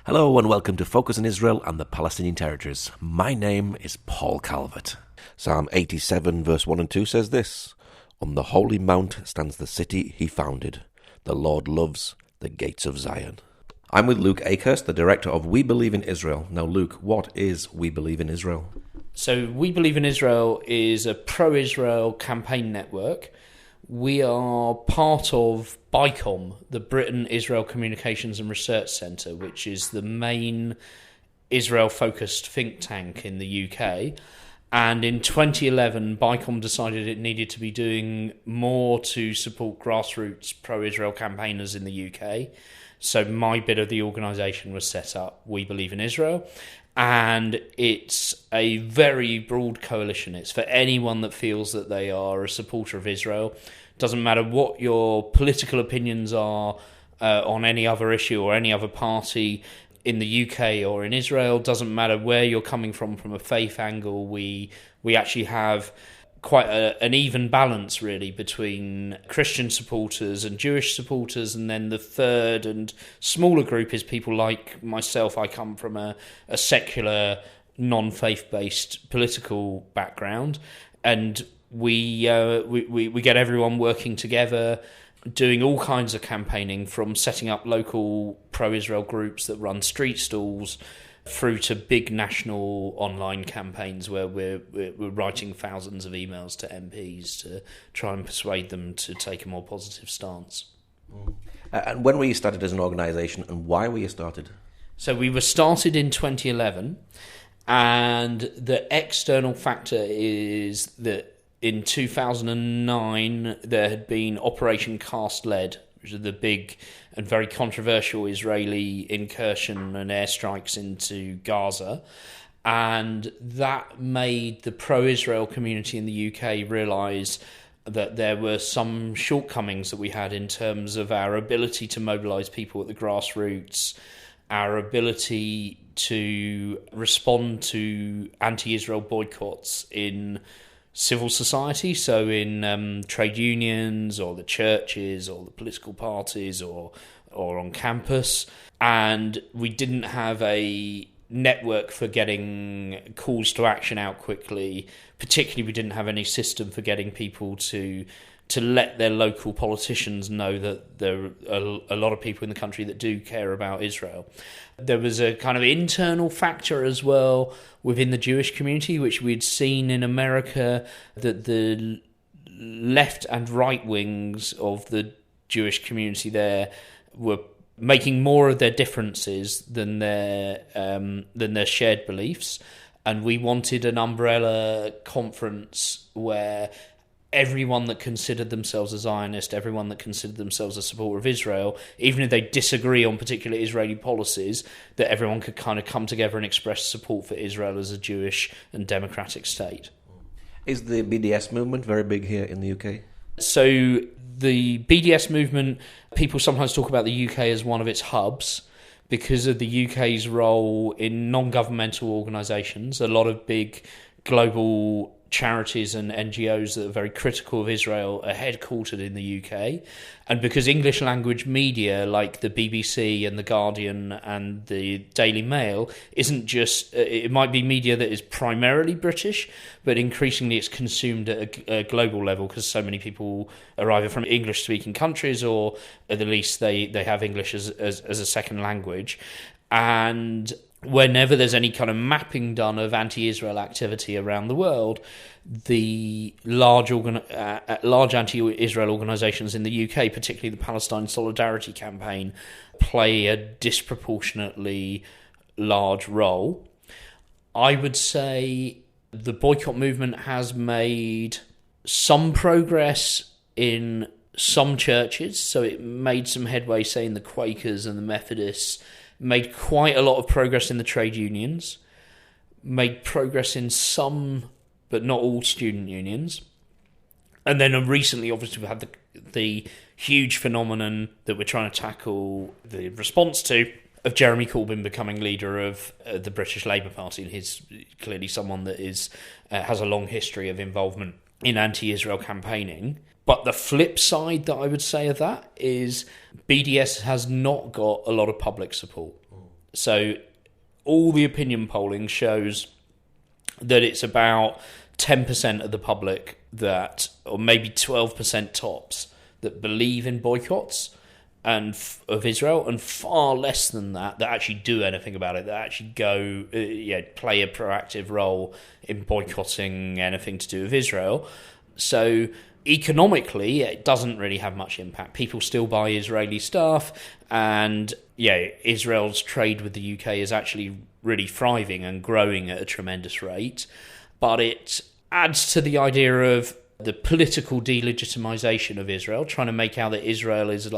Hello and welcome to Focus on Israel and the Palestinian Territories. My name is Paul Calvert. Psalm 87 verse 1 and 2 says this: On the holy mount stands the city he founded. The Lord loves the gates of Zion. I'm with Luke Akehurst, the director of We Believe in Israel. Now Luke, what is We Believe in Israel? So We Believe in Israel is a pro-Israel campaign network. We are part of BICOM, the Britain-Israel Communications and Research Centre, which is the main Israel-focused think tank in the UK. And in 2011, BICOM decided it needed to be doing more to support grassroots pro-Israel campaigners in the UK. So my bit of the organisation was set up, We Believe in Israel. And it's a very broad coalition. It's for anyone that feels that they are a supporter of Israel. Doesn't matter what your political opinions are on any other issue or any other party in the UK or in Israel. Doesn't matter where you're coming from a faith angle. We actually have quite an even balance, really, between Christian supporters and Jewish supporters, and then the third and smaller group is people like myself. I come from a secular, non-faith-based political background, and we get everyone working together, doing all kinds of campaigning, from setting up local pro-Israel groups that run street stalls through to big national online campaigns where we're writing thousands of emails to MPs to try and persuade them to take a more positive stance. And when were you started as an organisation, and why were you started? So we were started in 2011, and the external factor is that in 2009 there had been Operation Cast Lead, which is the big and very controversial Israeli incursion and airstrikes into Gaza. And that made the pro-Israel community in the UK realise that there were some shortcomings that we had in terms of our ability to mobilise people at the grassroots, our ability to respond to anti-Israel boycotts in civil society, so in trade unions or the churches or the political parties or on campus. And we didn't have a network for getting calls to action out quickly. Particularly, we didn't have any system for getting people to let their local politicians know that there are a lot of people in the country that do care about Israel. There was a kind of internal factor as well within the Jewish community, which we'd seen in America, that the left and right wings of the Jewish community there were making more of their differences than their shared beliefs. And we wanted an umbrella conference where everyone that considered themselves a Zionist, everyone that considered themselves a supporter of Israel, even if they disagree on particular Israeli policies, that everyone could kind of come together and express support for Israel as a Jewish and democratic state. Is the BDS movement very big here in the UK? So the BDS movement, people sometimes talk about the UK as one of its hubs because of the UK's role in non-governmental organisations. A lot of big global charities and NGOs that are very critical of Israel are headquartered in the UK, and because English language media like the BBC and the Guardian and the Daily Mail isn't just, it might be media that is primarily British, but increasingly it's consumed at a global level because so many people are either from English speaking countries or at the least they have English as a second language. And whenever there's any kind of mapping done of anti-Israel activity around the world, the large anti-Israel organisations in the UK, particularly the Palestine Solidarity Campaign, play a disproportionately large role. I would say the boycott movement has made some progress in some churches, so it made some headway, say, in the Quakers and the Methodists, made quite a lot of progress in the trade unions, made progress in some, but not all, student unions. And then recently, obviously, we've had the huge phenomenon that we're trying to tackle the response to, of Jeremy Corbyn becoming leader of the British Labour Party. And he's clearly someone that has a long history of involvement in anti-Israel campaigning. But the flip side that I would say of that is BDS has not got a lot of public support. So all the opinion polling shows that it's about 10% of the public that, or maybe 12% tops, that believe in boycotts of Israel, and far less than that actually do anything about it, that actually go play a proactive role in boycotting anything to do with Israel. So economically, it doesn't really have much impact. People still buy Israeli stuff, and Israel's trade with the UK is actually really thriving and growing at a tremendous rate. But it adds to the idea of the political delegitimization of Israel, trying to make out that Israel is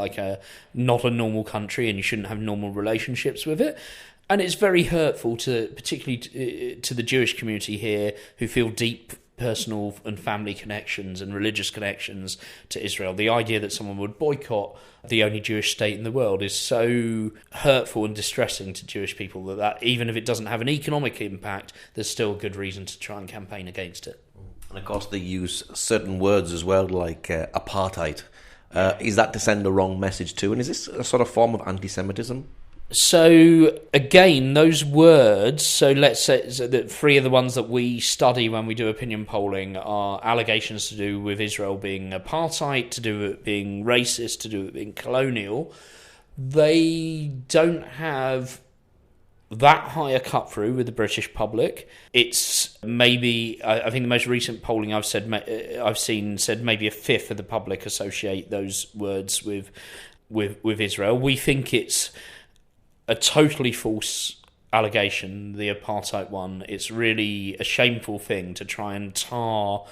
not a normal country and you shouldn't have normal relationships with it. And it's very hurtful particularly to the Jewish community here, who feel deep personal and family connections and religious connections to Israel. The idea that someone would boycott the only Jewish state in the world is so hurtful and distressing to Jewish people that even if it doesn't have an economic impact, there's still a good reason to try and campaign against it. And of course they use certain words as well, like apartheid. Is that to send the wrong message too? And is this a sort of form of anti-Semitism? So again, those words, so let's say that three of the ones that we study when we do opinion polling are allegations to do with Israel being apartheid, to do with it being racist, to do with it being colonial. They don't have that high a cut through with the British public. It's maybe, I think the most recent polling I've seen said maybe a fifth of the public associate those words with Israel. We think it's a totally false allegation, the apartheid one. It's really a shameful thing to try and tar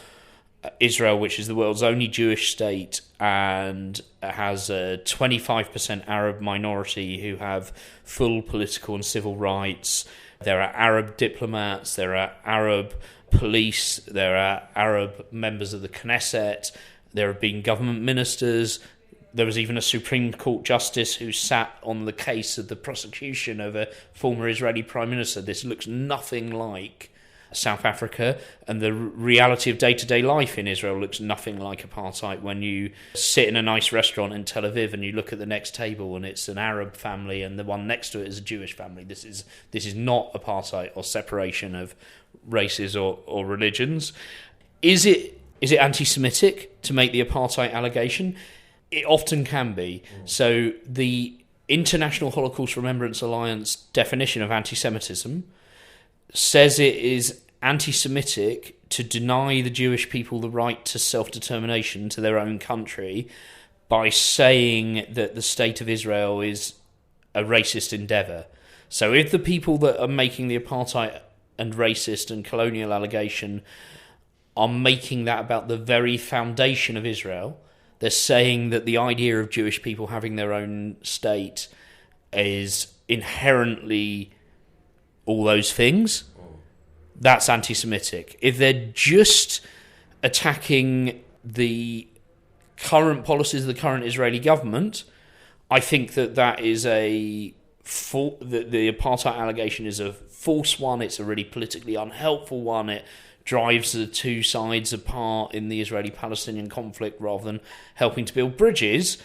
Israel, which is the world's only Jewish state and has a 25% Arab minority who have full political and civil rights. There are Arab diplomats, there are Arab police, there are Arab members of the Knesset, there have been government ministers. There was even a Supreme Court justice who sat on the case of the prosecution of a former Israeli prime minister. This looks nothing like South Africa, and the reality of day-to-day life in Israel looks nothing like apartheid. When you sit in a nice restaurant in Tel Aviv and you look at the next table and it's an Arab family and the one next to it is a Jewish family, this is not apartheid or separation of races or religions. Is it anti-Semitic to make the apartheid allegation? It often can be. So the International Holocaust Remembrance Alliance definition of anti-Semitism says it is anti-Semitic to deny the Jewish people the right to self-determination to their own country by saying that the state of Israel is a racist endeavour. So if the people that are making the apartheid and racist and colonial allegation are making that about the very foundation of Israel, they're saying that the idea of Jewish people having their own state is inherently all those things. That's anti-Semitic. If they're just attacking the current policies of the current Israeli government, I think that is the apartheid allegation is a false one. It's a really politically unhelpful one. It drives the two sides apart in the Israeli-Palestinian conflict rather than helping to build bridges,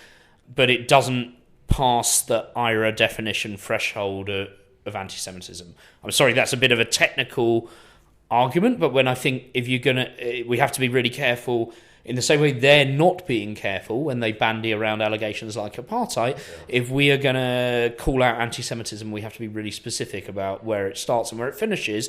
but it doesn't pass the IRA definition threshold of anti-Semitism. I'm sorry, that's a bit of a technical argument, but when I think we have to be really careful in the same way they're not being careful when they bandy around allegations like apartheid. Yeah. If we are going to call out anti-Semitism, we have to be really specific about where it starts and where it finishes,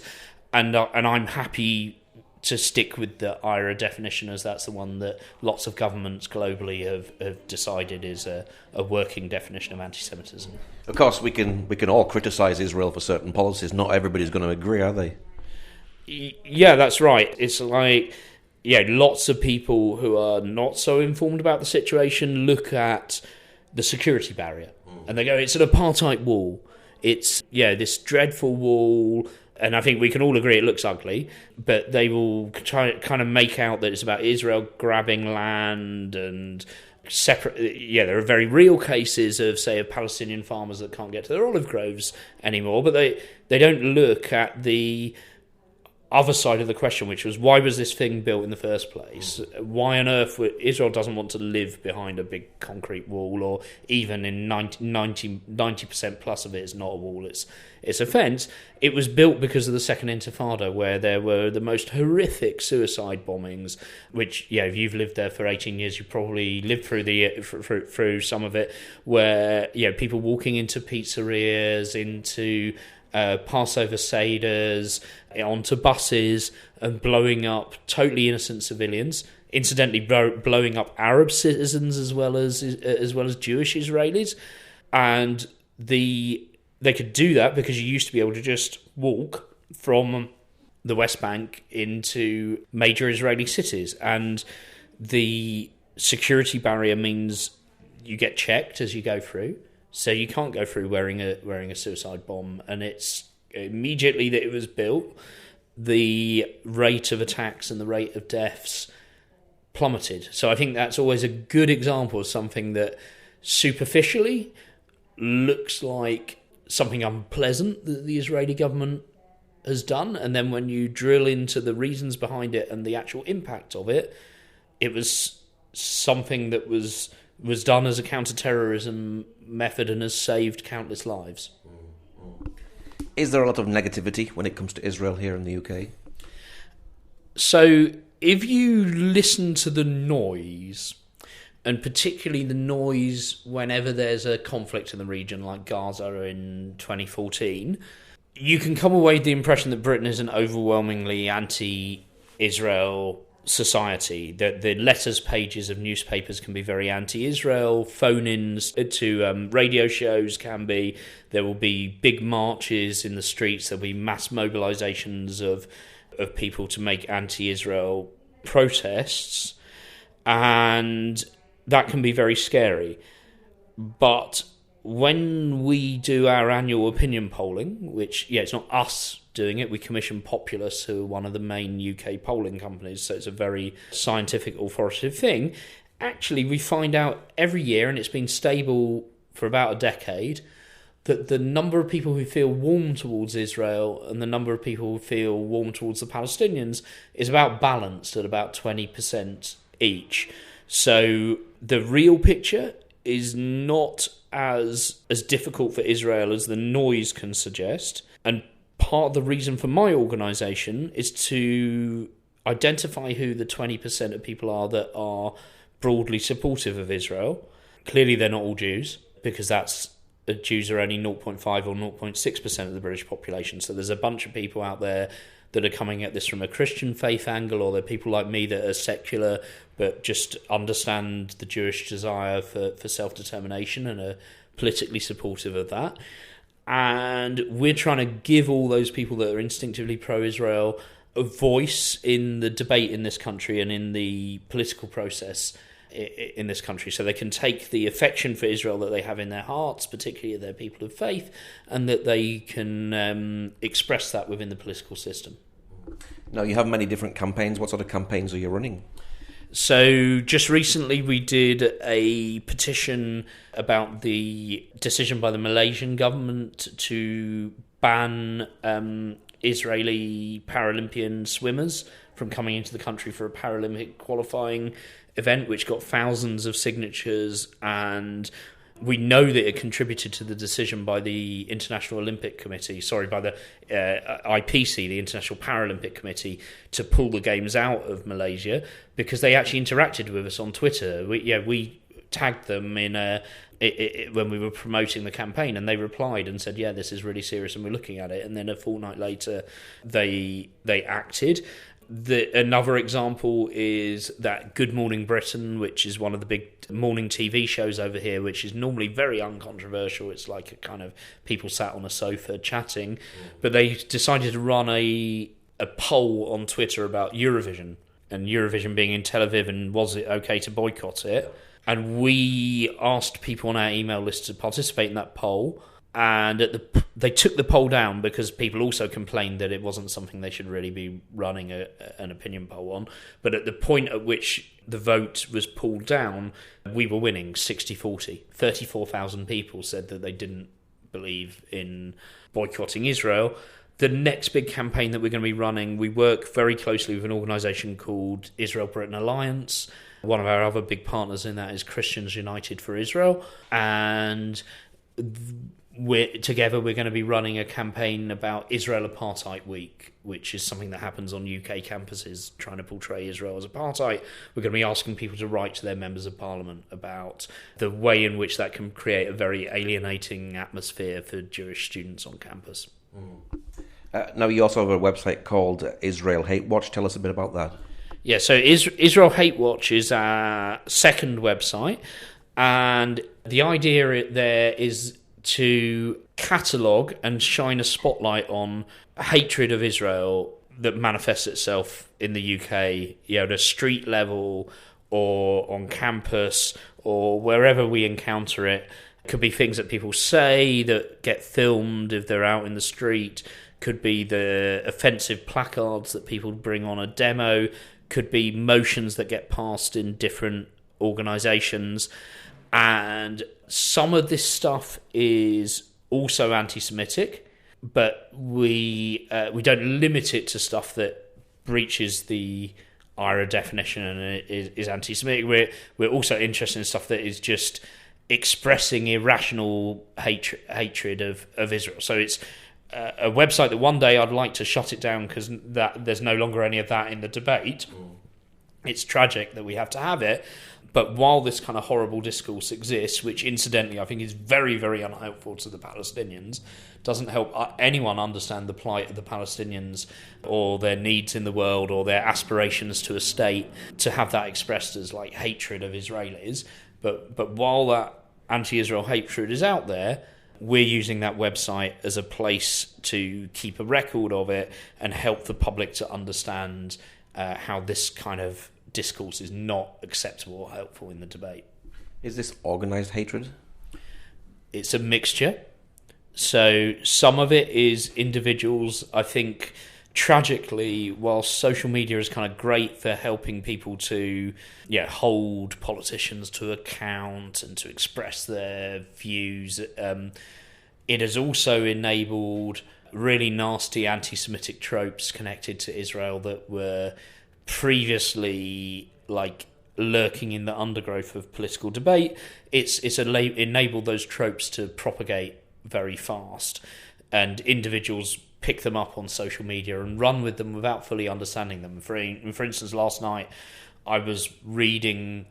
and I'm happy to stick with the IRA definition, as that's the one that lots of governments globally have decided is a working definition of anti-Semitism. Of course, we can all criticise Israel for certain policies. Not everybody's going to agree, are they? Yeah, that's right. It's like, lots of people who are not so informed about the situation look at the security barrier and they go, it's an apartheid wall. It's, this dreadful wall. And I think we can all agree it looks ugly, but they will try to kind of make out that it's about Israel grabbing land and separate. There are very real cases of Palestinian farmers that can't get to their olive groves anymore, but they don't look at the other side of the question, which was, why was this thing built in the first place? Why on earth would Israel doesn't want to live behind a big concrete wall, or even in 90% plus of it is not a wall, it's a fence. It was built because of the Second Intifada, where there were the most horrific suicide bombings, which, if you've lived there for 18 years, you probably lived through some of it, where people walking into pizzerias, into Passover Seders, onto buses, and blowing up totally innocent civilians. Incidentally, blowing up Arab citizens as well as Jewish Israelis, and they could do that because you used to be able to just walk from the West Bank into major Israeli cities, and the security barrier means you get checked as you go through, so you can't go through wearing a suicide bomb. And it's immediately that it was built, the rate of attacks and the rate of deaths plummeted. So I think that's always a good example of something that superficially looks like something unpleasant that the Israeli government has done, and then when you drill into the reasons behind it and the actual impact of it, it was something that was done as a counter-terrorism method and has saved countless lives. Is there a lot of negativity when it comes to Israel here in the UK? So if you listen to the noise, and particularly the noise whenever there's a conflict in the region, like Gaza in 2014, you can come away with the impression that Britain is an overwhelmingly anti-Israel society. The letters pages of newspapers can be very anti-Israel. Phone-ins to radio shows can be. There will be big marches in the streets. There'll be mass mobilisations of people to make anti-Israel protests, and that can be very scary. But when we do our annual opinion polling, which, it's not us doing it, we commission Populus, who are one of the main UK polling companies, so it's a very scientific, authoritative thing. Actually, we find out every year, and it's been stable for about a decade, that the number of people who feel warm towards Israel and the number of people who feel warm towards the Palestinians is about balanced at about 20% each. So the real picture is not as difficult for Israel as the noise can suggest. And part of the reason for my organisation is to identify who the 20% of people are that are broadly supportive of Israel. Clearly they're not all Jews, because Jews are only 0.5 or 0.6% of the British population. So there's a bunch of people out there that are coming at this from a Christian faith angle, or they're people like me that are secular but just understand the Jewish desire for self-determination and are politically supportive of that. And we're trying to give all those people that are instinctively pro-Israel a voice in the debate in this country and in the political process in this country, so they can take the affection for Israel that they have in their hearts, particularly if they're people of faith, and that they can express that within the political system. Now, you have many different campaigns. What sort of campaigns are you running? So just recently we did a petition about the decision by the Malaysian government to ban Israeli Paralympian swimmers from coming into the country for a Paralympic qualifying event, which got thousands of signatures, and we know that it contributed to the decision by the International Olympic Committee, by the IPC, the International Paralympic Committee, to pull the games out of Malaysia, because they actually interacted with us on Twitter. We tagged them in when we were promoting the campaign, and they replied and said, this is really serious and we're looking at it. And then a fortnight later, they acted. Another example is that Good Morning Britain, which is one of the big morning TV shows over here, which is normally very uncontroversial. It's like a kind of people sat on a sofa chatting. But they decided to run a poll on Twitter about Eurovision, and Eurovision being in Tel Aviv, and was it okay to boycott it. And we asked people on our email list to participate in that poll. And they took the poll down because people also complained that it wasn't something they should really be running an opinion poll on. But at the point at which the vote was pulled down, we were winning 60-40. 34,000 people said that they didn't believe in boycotting Israel. The next big campaign that we're going to be running, we work very closely with an organisation called Israel-Britain Alliance. One of our other big partners in that is Christians United for Israel. And we're going to be running a campaign about Israel Apartheid Week, which is something that happens on UK campuses, trying to portray Israel as apartheid. We're going to be asking people to write to their members of parliament about the way in which that can create a very alienating atmosphere for Jewish students on campus. Now, you also have a website called Israel Hate Watch. Tell us a bit about that. Yeah, so Israel Hate Watch is our second website, and the idea there is to catalogue and shine a spotlight on hatred of Israel that manifests itself in the UK, at a street level or on campus or wherever we encounter it. It could be things that people say that get filmed if they're out in the street. Could be the offensive placards that people bring on a demo. Could be motions that get passed in different organisations. And some of this stuff is also anti-Semitic, but we don't limit it to stuff that breaches the IRA definition and is anti-Semitic. We're also interested in stuff that is just expressing irrational hatred of Israel. So it's a website that one day I'd like to shut it down because there's no longer any of that in the debate. It's tragic that we have to have it. But while this kind of horrible discourse exists, which incidentally I think is very, very unhelpful to the Palestinians, doesn't help anyone understand the plight of the Palestinians or their needs in the world or their aspirations to a state, to have that expressed as like hatred of Israelis. But while that anti-Israel hatred is out there, we're using that website as a place to keep a record of it and help the public to understand how this kind of discourse is not acceptable or helpful in the debate. Is this organised hatred? It's a mixture. So some of it is individuals. I think, tragically, while social media is kind of great for helping people to hold politicians to account and to express their views, it has also enabled really nasty anti-Semitic tropes connected to Israel that were previously lurking in the undergrowth of political debate. It's enabled those tropes to propagate very fast, and individuals pick them up on social media and run with them without fully understanding them. For instance, last night I was reading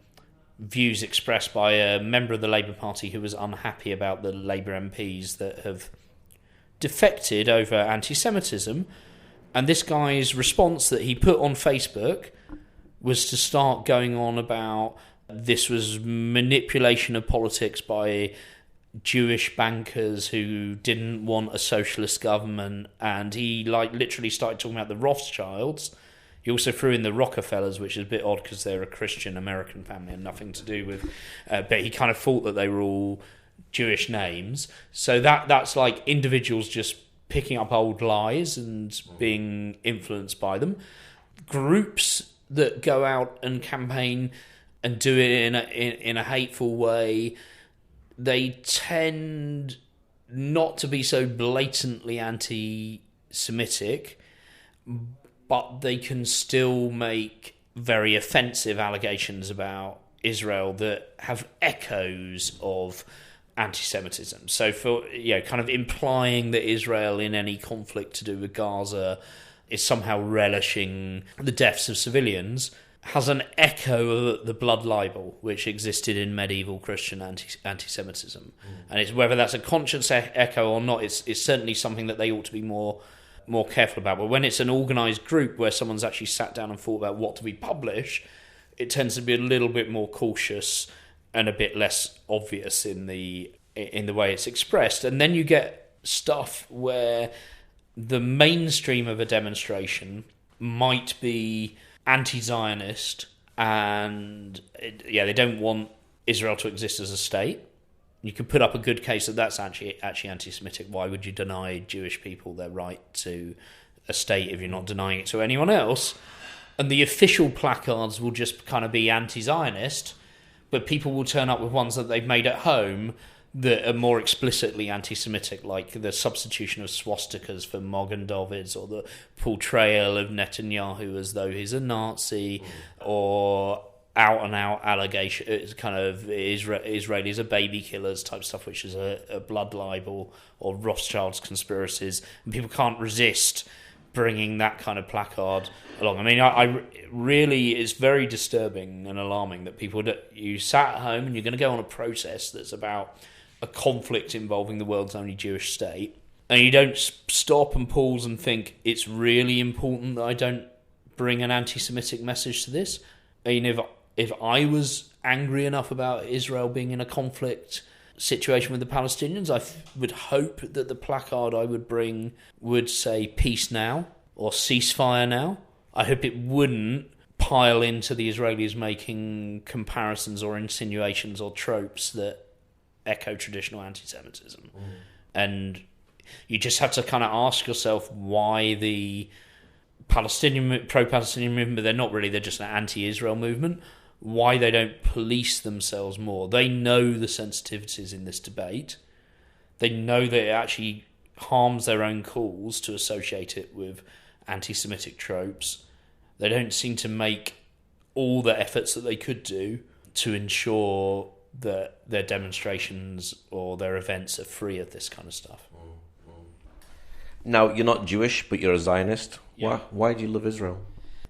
views expressed by a member of the Labour Party who was unhappy about the Labour MPs that have defected over anti-Semitism. And this guy's response that he put on Facebook was to start going on about this was manipulation of politics by Jewish bankers who didn't want a socialist government. And he literally started talking about the Rothschilds. He also threw in the Rockefellers, which is a bit odd because they're a Christian American family and nothing to do with... but he kind of thought that they were all Jewish names. So that's like individuals just picking up old lies and being influenced by them. Groups that go out and campaign and do it in a hateful way, they tend not to be so blatantly anti-Semitic, but they can still make very offensive allegations about Israel that have echoes of anti-Semitism. So for kind of implying that Israel in any conflict to do with Gaza is somehow relishing the deaths of civilians has an echo of the blood libel which existed in medieval Christian anti-Semitism. And it's whether that's a conscious echo or not, it's certainly something that they ought to be more careful about. But when it's an organised group where someone's actually sat down and thought about what do we publish, it tends to be a little bit more cautious and a bit less obvious in the way it's expressed. And then you get stuff where the mainstream of a demonstration might be anti-Zionist and they don't want Israel to exist as a state. You could put up a good case that that's actually anti-Semitic. Why would you deny Jewish people their right to a state if you're not denying it to anyone else? And the official placards will just kind of be anti-Zionist, but people will turn up with ones that they've made at home that are more explicitly anti-Semitic, like the substitution of swastikas for Magen Davids, or the portrayal of Netanyahu as though he's a Nazi, or out-and-out allegation, it's kind of Israelis are baby killers type stuff, which is a blood libel, or Rothschild's conspiracies, and people can't resist bringing that kind of placard along. I mean, I really, it's very disturbing and alarming that you sat at home and you're going to go on a protest that's about a conflict involving the world's only Jewish state, and you don't stop and pause and think, it's really important that I don't bring an anti-Semitic message to this. I mean, if I was angry enough about Israel being in a conflict situation with the Palestinians, I would hope that the placard I would bring would say peace now or ceasefire now. I hope it wouldn't pile into the Israelis making comparisons or insinuations or tropes that echo traditional anti-Semitism. And you just have to kind of ask yourself why the pro-Palestinian movement, they're just an anti-Israel movement, why they don't police themselves more. They know the sensitivities in this debate. They know that it actually harms their own cause to associate it with anti-Semitic tropes. They don't seem to make all the efforts that they could do to ensure that their demonstrations or their events are free of this kind of stuff. Now, you're not Jewish, but you're a Zionist. Yeah. Why do you love Israel?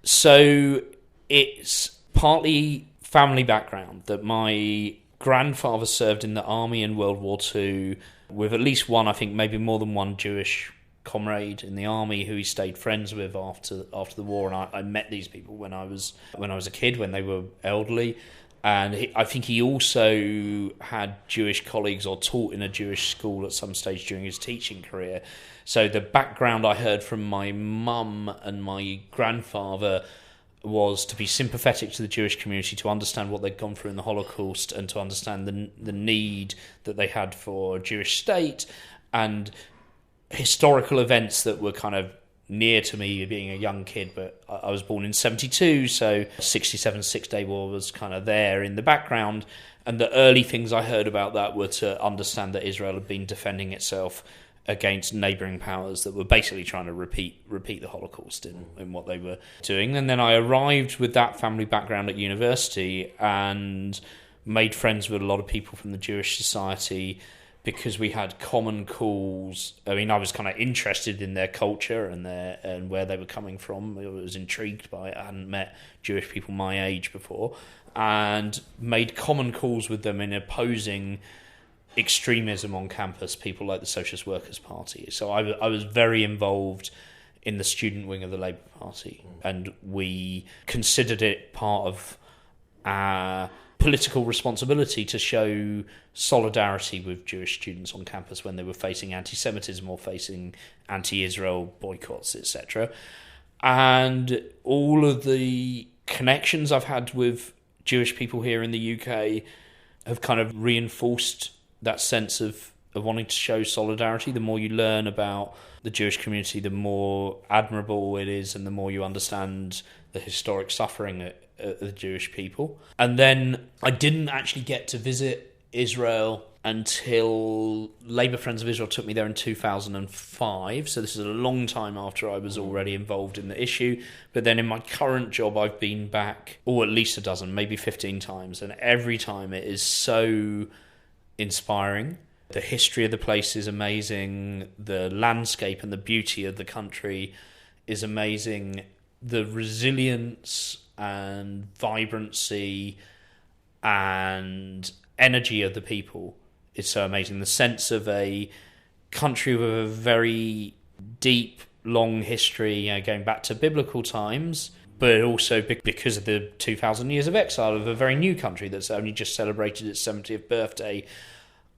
So it's partly family background, that my grandfather served in the army in World War II with at least one, I think maybe more than one Jewish comrade in the army who he stayed friends with after the war, and I met these people when I was a kid, when they were elderly. And I think he also had Jewish colleagues or taught in a Jewish school at some stage during his teaching career. So the background I heard from my mum and my grandfather was to be sympathetic to the Jewish community, to understand what they'd gone through in the Holocaust, and to understand the need that they had for a Jewish state, and historical events that were kind of near to me being a young kid. But I was born in 72, so 67 Six-Day War was kind of there in the background, and the early things I heard about that were to understand that Israel had been defending itself against neighbouring powers that were basically trying to repeat the Holocaust in what they were doing. And then I arrived with that family background at university and made friends with a lot of people from the Jewish society, because we had common calls. I mean, I was kind of interested in their culture and where they were coming from. I was intrigued by it. I hadn't met Jewish people my age before, and made common calls with them in opposing extremism on campus, people like the Socialist Workers' Party. So I was very involved in the student wing of the Labour Party, and we considered it part of our political responsibility to show solidarity with Jewish students on campus when they were facing anti-Semitism or facing anti-Israel boycotts, etc. And all of the connections I've had with Jewish people here in the UK have kind of reinforced that sense of wanting to show solidarity. The more you learn about the Jewish community, the more admirable it is, and the more you understand the historic suffering of the Jewish people. And then I didn't actually get to visit Israel until Labour Friends of Israel took me there in 2005. So this is a long time after I was already involved in the issue. But then in my current job, I've been back, at least a dozen, maybe 15 times. And every time it is so inspiring. The history of the place is amazing. The landscape and the beauty of the country is amazing. The resilience and vibrancy and energy of the people is so amazing. The sense of a country with a very deep, long history, going back to biblical times, but also because of the 2,000 years of exile of a very new country that's only just celebrated its 70th birthday,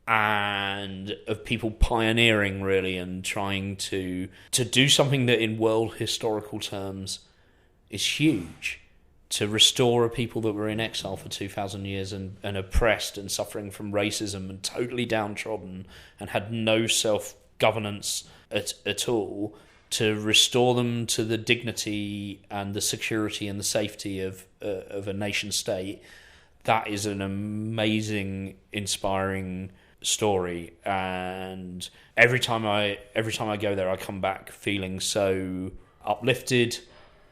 and of people pioneering, really, and trying to do something that in world historical terms is huge, to restore a people that were in exile for 2,000 years and oppressed and suffering from racism and totally downtrodden and had no self-governance at all, to restore them to the dignity and the security and the safety of a nation state. That is an amazing, inspiring story, and every time I go there, I come back feeling so uplifted.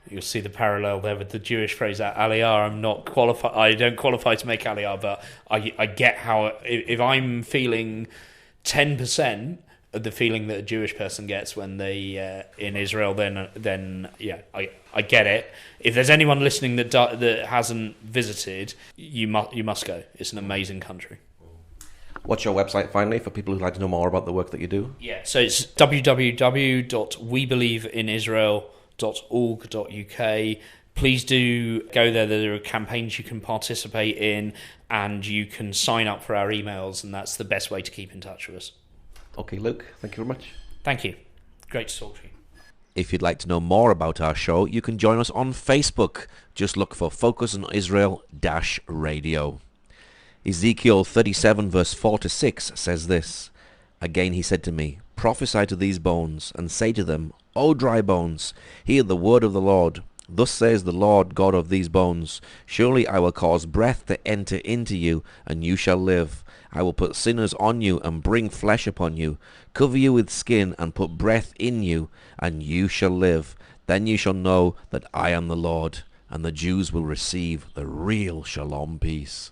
You'll see the parallel there with the Jewish phrase Aliyah. I'm not qualified. I don't qualify to make Aliyah, but I get how if I'm feeling 10% of the feeling that a Jewish person gets when they in Israel, then yeah, I get it. If there's anyone listening that hasn't visited, you must go. It's an amazing country. What's your website, finally, for people who'd like to know more about the work that you do? Yeah, so it's www.webelieveinisrael.org.uk. Please do go there. There are campaigns you can participate in, and you can sign up for our emails, and that's the best way to keep in touch with us. Okay, Luke, thank you very much. Thank you. Great to talk to you. If you'd like to know more about our show, you can join us on Facebook. Just look for Focus on Israel-Radio. Ezekiel 37 verse 4-6 says this, Again he said to me, Prophesy to these bones, and say to them, O dry bones, hear the word of the Lord. Thus says the Lord God of these bones, Surely I will cause breath to enter into you, and you shall live. I will put sinners on you, and bring flesh upon you, cover you with skin, and put breath in you, and you shall live. Then you shall know that I am the Lord, and the Jews will receive the real shalom peace.